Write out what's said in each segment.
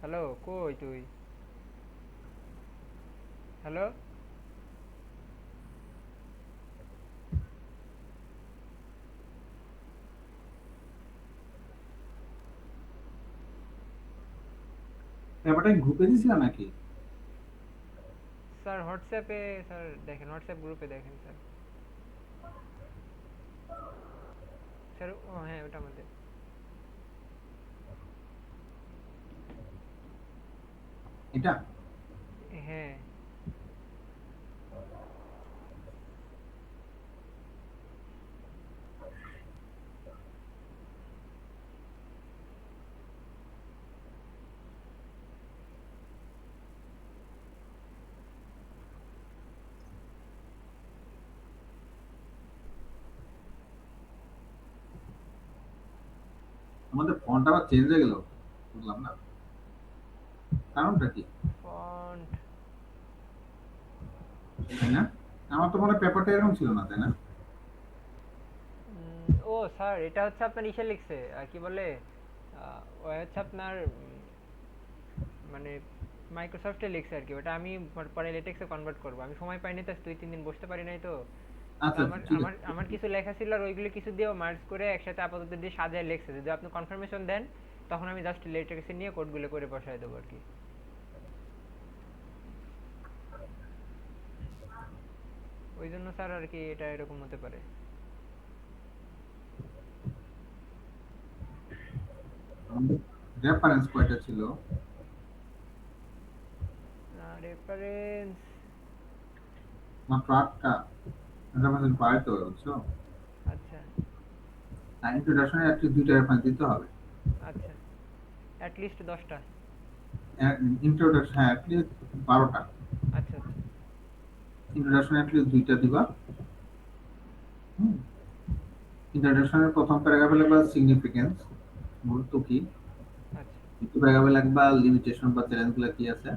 Hello, কই তুই? Hello. ব্যাপারটা কি গ্রুপে দিছিল নাকি? স্যার হোয়াটসঅ্যাপে, স্যার দেখেন হোয়াটসঅ্যাপ গ্রুপে দেখেন স্যার। স্যার ও হ্যাঁ, ওটা আমাদের। এটা হ্যাঁ। আমাদের ফন্ট আবার চেঞ্জ হয়ে গেল, বুঝলাম না কারণটা কি, ফন্ট। তাই না? আমার তো মনে হয় পেপারটা এরকম ছিল না, তাই না? ও স্যার, এটা হচ্ছে আপনার ইসে লিখছে কি বলে, ও হচ্ছে আপনার মানে মাইক্রোসফটে লিখছে আর কি। ওটা আমি পরে লেটেক্সে কনভার্ট করব। আমি সময় পাইনি তো, 2-3 দিন বসতে পারি নাই তো। তো আচ্ছা আচ্ছা, আমার ঠিক আমার আছে। আমার কিছু লেখা ছিল, আর ওইগুলো কিছু দিয়েও মার্জ করে একসাথে আপাতত দিয়ে সাজায় লিখছে। যদি আপনি কনফার্মেশন দেন, তখন আমি জাস্ট লেটেক্সে নিয়ে কোডগুলো করে বসায় দেবো আর কি। ওই জন্য স্যার আর কি এটা এরকম হতে পারে। রেফারেন্স কয়টা ছিল? রেফারেন্স। মাত্র 8টা। রেফারেন্স বাড়াইতে হবে, বুঝছো? আচ্ছা। আর ইন্ট্রোডাকশনে অ্যাটলিস্ট 2টা রেফারেন্স দিতে হবে। আচ্ছা, অ্যাটলিস্ট 10টা। ইন্ট্রোডাকশন, হ্যাঁ, অ্যাটলিস্ট 12টা। আচ্ছা আচ্ছা। ইন্ট্রোডাকশনে অ্যাটলিস্ট 2টা দিবা। ইন্ট্রোডাকশনের প্রথম প্যারাগ্রাফে লিখবা সিগনিফিকেন্স, গুরুত্ব কি। আচ্ছা দ্বিতীয় প্যারাগ্রাফে লিখবা লিমিটেশন বা চ্যালেঞ্জগুলো কি আছে।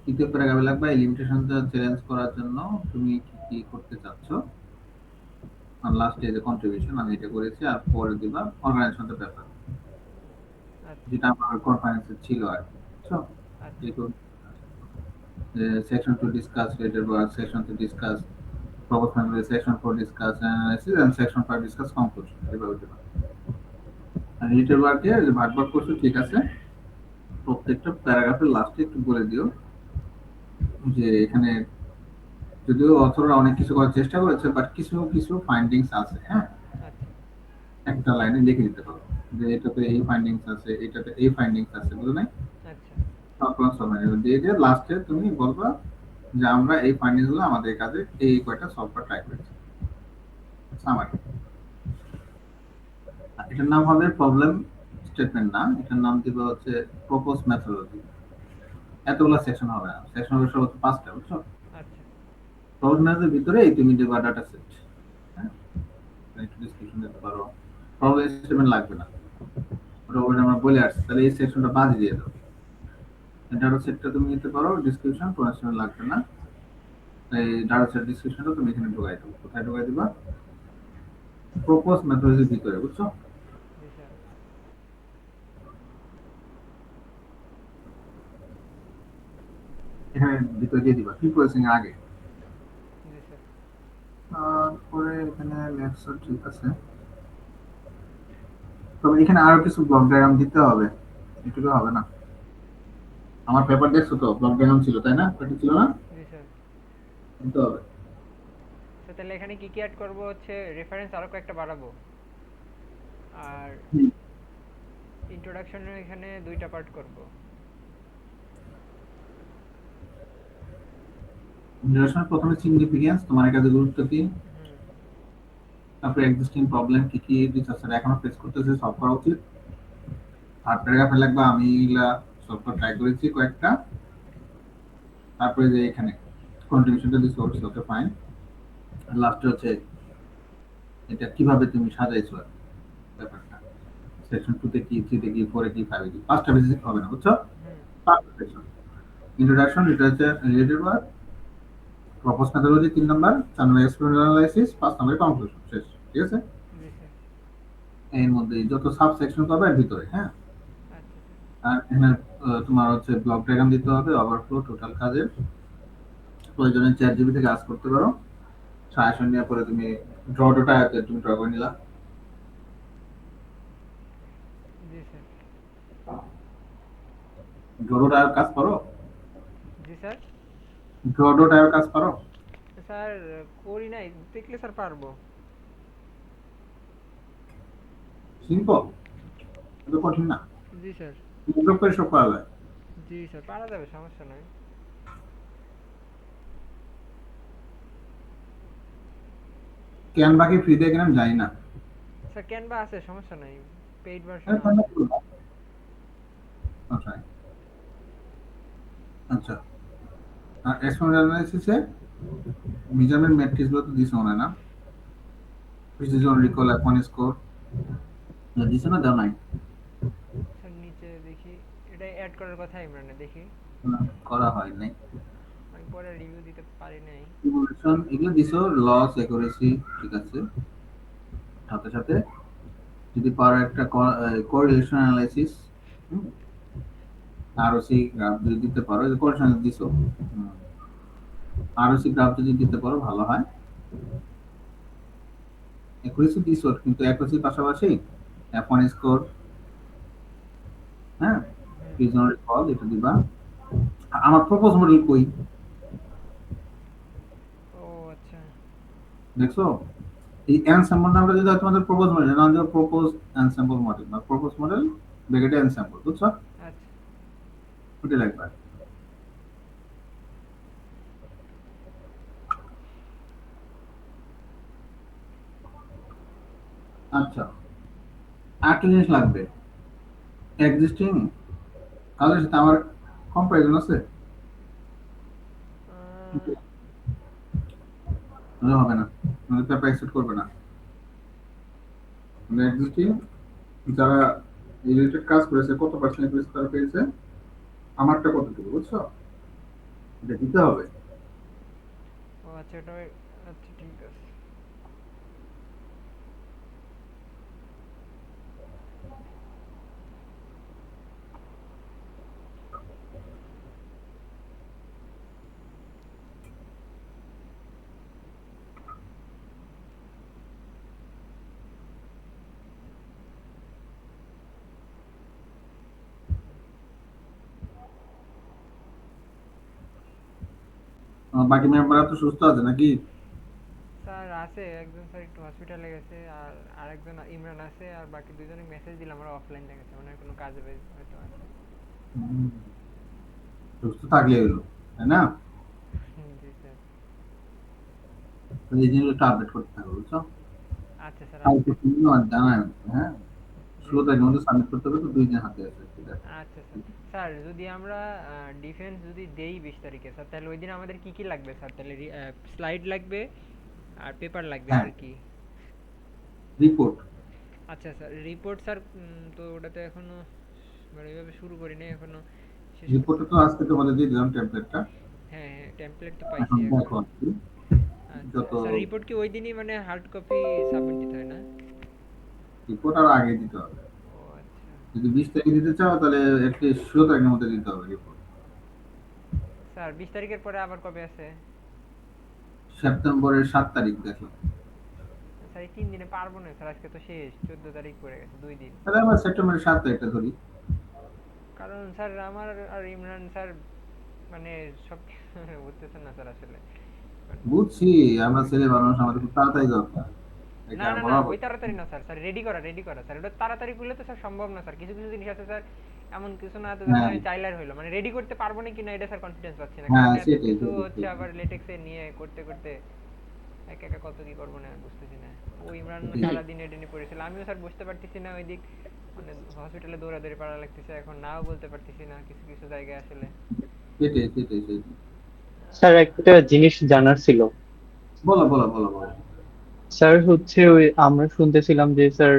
তৃতীয় প্যারাগ্রাফে লিখবা এই লিমিটেশন চ্যালেঞ্জ করার জন্য তুমি কি কি করতে চাচ্ছ। আর লাস্টে যে কন্ট্রিবিউশন আমি এটা করেছি, আর পরে দিবা অর্গানাইজেশন দ্য পেপার, আচ্ছা। যেটা আমার কনফারেন্সে ছিল আর কি, বুঝছো? আচ্ছা যেহেতু section to discuss related work, section to discuss proposal, section 4 discuss analysis, and section 5 discuss conclusion, এভাবে দিবা। আর রিলেটেড ওয়ার্কে যে ভাগ ভাগ করছো, ঠিক আছে, প্রত্যেকটা প্যারাগ্রাফের লাস্টে একটু বলে দিও যে এখানে যদিও অথররা অনেক কিছু করার চেষ্টা করেছে, বাট কিছু কিছু ফাইন্ডিংস আছে, হ্যাঁ। আচ্ছা। একটা লাইনে লিখে দিতে পারো যে এটাতে এই ফাইন্ডিংস আছে, এটাতে এই ফাইন্ডিংস আছে, বুঝলে নাই? আচ্ছা সবগুলো সমাধান দিয়ে দিয়ে লাস্টে তুমি বলবা যে আমরা এই ফাইন্ডিংস গুলো আমাদের কাজে এই কয়টা সলভ করা ট্রাই করেছি, সামারি। এটার নাম হবে প্রবলেম স্টেটমেন্ট, না, এটার নাম দিবে হচ্ছে প্রপোজ মেথোডোলজি। এতগুলো সেকশন হবে না, সেকশন হবে সর্বোচ্চ 5টা, বুঝছো? আচ্ছা। প্রপোজ মেথডের ভিতরেই তুমি দিবা ডাটা সেট, হ্যাঁ, একটু ডিসক্রিপশন দিতে পারো। প্রবলেম স্টেটমেন্ট লাগবে না, ওটা ওটা আমরা বলে আসছি, তাহলে এই সেকশনটা বাদ দিয়ে দাও। ডাটা সেটটা তুমি নিতে পারো, ডিসক্রিপশন কোনো স্টেটমেন্ট লাগবে না। এই ডাটা সেট ডিসক্রিপশনটা তুমি এখানে ঢোকাই দেবো, কোথায় ঢোকাই দিবা? প্রপোজ মেথোডোলজির ভিতরে, বুঝছো? জি স্যার। এখানে ভিতরে দিয়ে দিবা প্রিপোজিশন এর আগে। জি স্যার। তারপরে এখানে লেটস, ঠিক আছে। তবে এখানে আরো কিছু ব্লক ডায়াগ্রাম দিতে হবে, এটুকু হবে না। আমার পেপার দেখছো তো, ব্লক ডায়াগ্রাম ছিল, তাই না? ওটা ছিল না? জি স্যার। দিতে হবে। স্যার তাহলে এখানে কি কি অ্যাড করব হচ্ছে, রেফারেন্স আরো কয়েকটা বাড়াবো। আর হুম। ইন্ট্রোডাকশনের এখানে 2টা পার্ট করব। ইন্ট্রোডাকশন প্রথমে সিগনিফিকেন্স, তোমার কাছে গুরুত্ব কি। হুম। তারপরে এক্সিস্টিং প্রবলেম কি কি রিসার্চার এখনো ফেস করতেছে, সলভ করা উচিত। আর প্যারাগ্রাফে লাগবা আমি এগুলা সলভ করা ট্রাই করেছি কয়েকটা। তারপরে যে এখানে কন্ট্রিবিউশনটা দিতে হচ্ছে, ওকে ফাইন। লাস্টে হচ্ছে এটা কিভাবে তুমি সাজাইছো আর কি, ব্যাপারটা। সেকশন 2 তে কি, 3 তে কি, 4 এ কি, 5 এ কি, 5টা বেসিক হবে না, বুঝছো? হুম। 5টা section. Introduction, literature related work, propose methodology 3 number, 4 নম্বর এক্সপেরিমেন্টাল অ্যানালাইসিস, 5 নম্বরে কনক্লুশন, শেষ, ঠিক আছে? জি স্যার। এর মধ্যে যত সাব সেকশন পাবে এর ভিতরে, হ্যাঁ। আচ্ছা স্যার। আর এখানে তোমার হচ্ছে ব্লক ডায়াগ্রাম দিতে হবে, ওভারফ্লো টোটাল কাজের। প্রয়োজনে চ্যাট জিপি থেকে কাজ করতে পারো, সাজেশন নেওয়ার পরে তুমি ড্র ডটা তুমি ড্র করে নিলা। জি স্যার। ড্র ডটার কাজ করো, জি স্যার। ড্র ডটার কাজ করো। স্যার করি নাই, দেখলে স্যার পারবো। সিম্পল, এত কঠিন না, জি স্যার। মুখে করে সব করা যায়। জি স্যার, পারা যাবে, সমস্যা নাই। ক্যানভা কি ফ্রি দিয়ে কিনা জানি না। স্যার ক্যানভা আছে, সমস্যা নাই, পেইড হ্যাঁ, ভার্সনও Canva আছে। খুলবা। আচ্ছা আচ্ছা। আর এক্সপোনেন্ট অ্যানালাইসিসে মেজারমেন্ট ম্যাট্রিক্স গুলো তো দিছো মনে হয় না? প্রিসিশন, রিকল, অ্যাপন স্কোর দিছো না, দাও নাই? স্যার নিচে দেখি, এটা অ্যাড করার কথা ইমরানে, দেখি। না, করা হয় নাই। আমি পরে রিভিউ দিতে পারি নাই। ইভলিউশন এগুলো দিছো, লস, অ্যাকুরেসি, ঠিক আছে। সাথে সাথে যদি পারো একটা কোরিলেশন অ্যানালাইসিস, আরওসি গ্রাফ যদি দিতে পারো, যে কোরিলেশন দিছো, আরওসি গ্রাফ যদি দিতে পারো ভালো হয়। অ্যাকুরেসি দিছো, কিন্তু অ্যাকুরেসির পাশাপাশি অ্যাপন স্কোর, হ্যাঁ, হুম হুম। প্রিজনারি কল এটা দিবা। আমার প্রপোজ মডেল কই ও আচ্ছা। দেখছো? এই এনস্যাম্পল নামটা যদি হয় তোমাদের প্রপোজ মডেল, নাম দিও প্রপোজ এনস্যাম্পল মডেল বা প্রপোজ মডেল ব্র্যাকেটে এনস্যাম্পল, বুঝছো? আচ্ছা ওটা লাগবে। আচ্ছা, আরেকটা জিনিস লাগবে, এক্সিস্টিং কাজের সাথে আমার কম্পারিজন আছে, আহ, নাহলে হবে না, নাহলে পেপার অ্যাকসেপ্ট করবে না। মানে এক্সিস্টিং যারা রিলেটেড কাজ করেছে কত পার্সেন্ট করেছে তারা পেয়েছে, আমারটা কতটুকু, বুঝছো? এটা দিতে হবে। ও আচ্ছা, এটা আচ্ছা ঠিক আছে। বাকি মেম্বাররা তো সুস্থ আছে নাকি? স্যার আছে, একজন স্যার একটু হসপিটালে গেছে, আর আরেকজন ইমরান আছে, আর বাকি দুজনে মেসেজ দিলাম, আমরা অফলাইন দেখেছে, ওনার কোনো কাজে হয়তো আছে। হুম, সুস্থ থাকলে হলো, তাই না? জি স্যার। তো এই জিনিসগুলো একটু আপডেট করতে থাকো, বুঝছো? আচ্ছা স্যার, কালকে আচ্ছা। তুমি আমার জানায়, হ্যাঁ, জি 16 স্যার। তারিখের মধ্যে সাবমিট করতে হবে, তো 2 দিন হাতে আছে, ঠিক আছে? আচ্ছা স্যার। স্যার যদি আমরা ডিফেন্স যদি দেই 20 তারিখে স্যার, তাহলে ওই দিন আমাদের কি কি লাগবে স্যার? তাহলে স্লাইড লাগবে আর পেপার লাগবে, হ্যাঁ, আর কি? রিপোর্ট। আচ্ছা স্যার, রিপোর্ট স্যার, তো ওটা তো এখনো মানে ওইভাবে শুরু করিনি এখনো, শেষ করতে। রিপোর্টটা তো আজকে তোমাদের দিয়ে দিলাম টেমপ্লেটটা। হ্যাঁ হ্যাঁ, টেমপ্লেট তো এখন পাইছি এখন। দেখো আর কি, আচ্ছা যত স্যার, রিপোর্ট কি ওই দিনই মানে হার্ড কপি সাবমিট দিতে হয় না? রিপোর্ট আর আগে দিতে হবে। ও আচ্ছা। যদি 20 তারিখে দিতে চাও তাহলে অ্যাটলিস্ট 16 তারিখের মধ্যে দিতে হবে রিপোর্ট। স্যার 20 তারিখের পরে আবার কবে আছে? সেপ্টেম্বরের 7 তারিখ দেখলাম। স্যার এই 3 দিনে পারবো না স্যার, আজকে তো শেষ, 14 তারিখ পড়ে গেছে, 2 দিন। তাহলে আমরা সেপ্টেম্বরের 7 তারিখটা ধরি। কারণ স্যার আমার আর ইমরান স্যার মানে সব বুঝতেছেন না স্যার আসলে, মানে। বুঝছি, আমরা ছেলে মানুষ, আমাদের খুব তাড়াতাড়ি দরকার, এটা না আর না না, বলা ওই বলি। তাড়াতাড়ি না স্যার, স্যার রেডি করা স্যার, ওটা তাড়াতাড়ি করলে তো স্যার সম্ভব না স্যার, কিছু কিছু জিনিস আছে স্যার, এমন কিছু না তো হ্যাঁ স্যার চাইলার হইলো, মানে রেডি করতে পারবো না কিনা এটা স্যার কনফিডেন্স পাচ্ছি না, কারণ হ্যাঁ, এত সেটাই কিছু সেটাই হচ্ছে, সেটাই আবার লেটেক্সে নিয়ে করতে করতে একা একা কত কি করবো না বুঝতেছি না। ও ইমরান সেটাই সারাদিন এটা নিয়ে পড়েছিল, আমিও স্যার বুঝতে পারতেছি না ওই দিক, মানে হসপিটালে দৌড়াদৌড়ি পাড়া লাগতেছে, এখন নাও বলতে পারতেছি না কিছু কিছু জায়গায় আসলে। সেটাই সেটাই সেটাই। স্যার একটা জিনিস জানার ছিল। বলো বলো বলো বলো। স্যার হচ্ছে ওই আমরা শুনতেছিলাম যে স্যার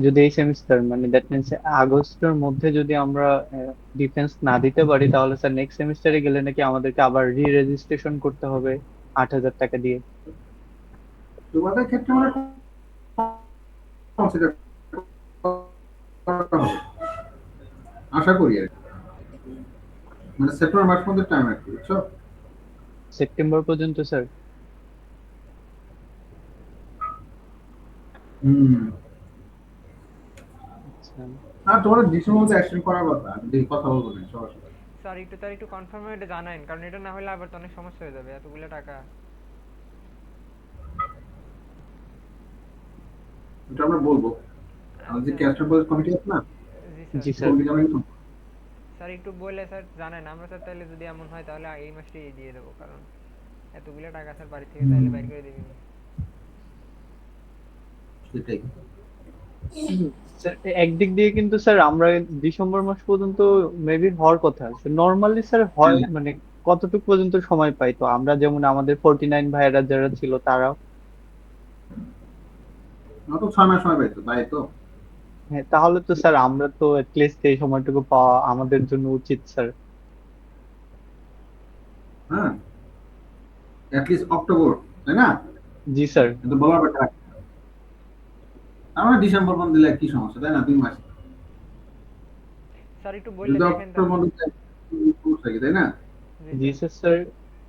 যদি এই সেমিস্টার মানে দ্যাট মিনস আগস্টের মধ্যে যদি আমরা ডিফেন্স না দিতে পারি তাহলে স্যার নেক্সট সেমিস্টারে গেলে নাকি আমাদেরকে আবার রি রেজিস্ট্রেশন করতে হবে 8,000 টাকা দিয়ে। তোমাদের ক্ষেত্রে মানে কনসিডার করা হবে, আশা করি আর কি। মানে সেপ্টেম্বর মাস পর্যন্ত টাইম রাখছি, বুঝছো? সেপ্টেম্বর পর্যন্ত স্যার? হুম। আচ্ছা আর তোমার ডিসেম্বর মধ্যে এক্সটেন্ড করার কথা, আমি দেখি কথা বলবো না সবার সাথে। স্যার একটু তার একটু কনফার্ম হয়ে এটা জানাইন, কারণ এটা না হলে আবার তো অনেক সমস্যা হয়ে যাবে, এতগুলো টাকা। এটা আমরা বলবো, আমাদের যে আচ্ছা। ক্যাস্টার বয়েজ কমিটি আছে না, জি স্যার। জি স্যার। কমিটি আমি স্যার একটু বলে স্যার জানান, আমরা স্যার তাহলে যদি এমন হয় তাহলে এই মাসটাই দিয়ে দেবো, কারণ এতগুলো টাকা স্যার বাড়ি থেকে তাহলে বাইর করে দিবি। সেটাই। স্যার একদিক দিয়ে কিন্তু স্যার আমরা ডিসেম্বর মাস পর্যন্ত মেবি হওয়ার কথা। নর্মালি স্যার হয় হ্যাঁ, মানে কতটুকু পর্যন্ত সময় পাই? তো আমরা যেমন আমাদের 49 ভাইয়েরা যারা ছিল তারাও। অত 6 মাস সময় পাইতো, তাই তো। হ্যাঁ, তাহলে তো স্যার আমরা তো অ্যাটলিস্ট এই সময়টুকু পাওয়া আমাদের জন্য উচিত স্যার। হ্যাঁ, অ্যাটলিস্ট অক্টোবর, তাই না? জি স্যার। কিন্তু বলার ব্যাপার, আমরা ডিসেম্বর পর্যন্ত দিলে কি সমস্যা, তাই না? 2 মাস। স্যার একটু বললে যদি দেখেন অক্টোবর তাহলে। পর্যন্ত দেয়, সমস্যা কি, তাই না? জি জি স্যার। স্যার স্যার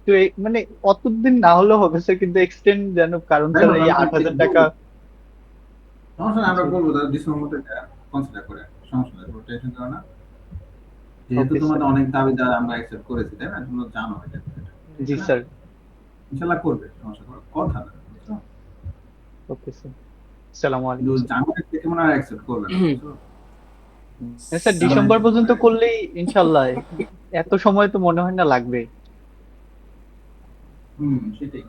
তো মানে অতদিন না হলেও হবে স্যার, কিন্তু এক্সটেন্ড যেন, কারণ তাই স্যার না, এই আমরা 8,000 টাকা। বলবো, সমস্যা নেই, আমরা জি বলবো তাহলে ডিসেম্বর মধ্যে কনসিডার করে, সমস্যা নেই, কোনো টেনশন করো না। যেহেতু ওকে স্যার। তোমাদের অনেক দাবি দাওয়া আমরা অ্যাকসেপ্ট করেছি, তাই না? তোমরা জানো এটা, জি জি তাই স্যার। না? স্যার। ইনশাল্লাহ করবে, সমস্যা করার কথা না, বুঝছো? Okay sir. আসসালামু কিন্তু আলাইকুম স্যার। জানুয়ারি থেকে মনে হয় অ্যাকসেপ্ট করবে না, বুঝছো? হ্যাঁ স্যার, জানুয়ারি ডিসেম্বর থেকে পর্যন্ত মনে হয়, করলেই ইনশাল্লাহ। এত সময় তো মনে হয় না লাগবে। সেটাই,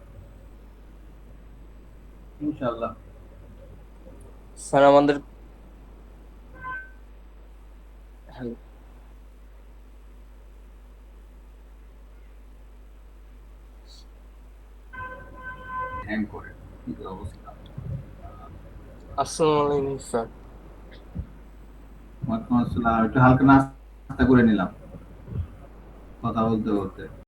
ইনশাল্লাহ। স্যার আমাদের হ্যালো হ্যাং করে, কি করে অবস্থা? আসসালামু আলাইকুম স্যার। ওয়ালাইকুম আসসালাম, একটু হালকা নাস্তা করে নিলাম কথা বলতে বলতে।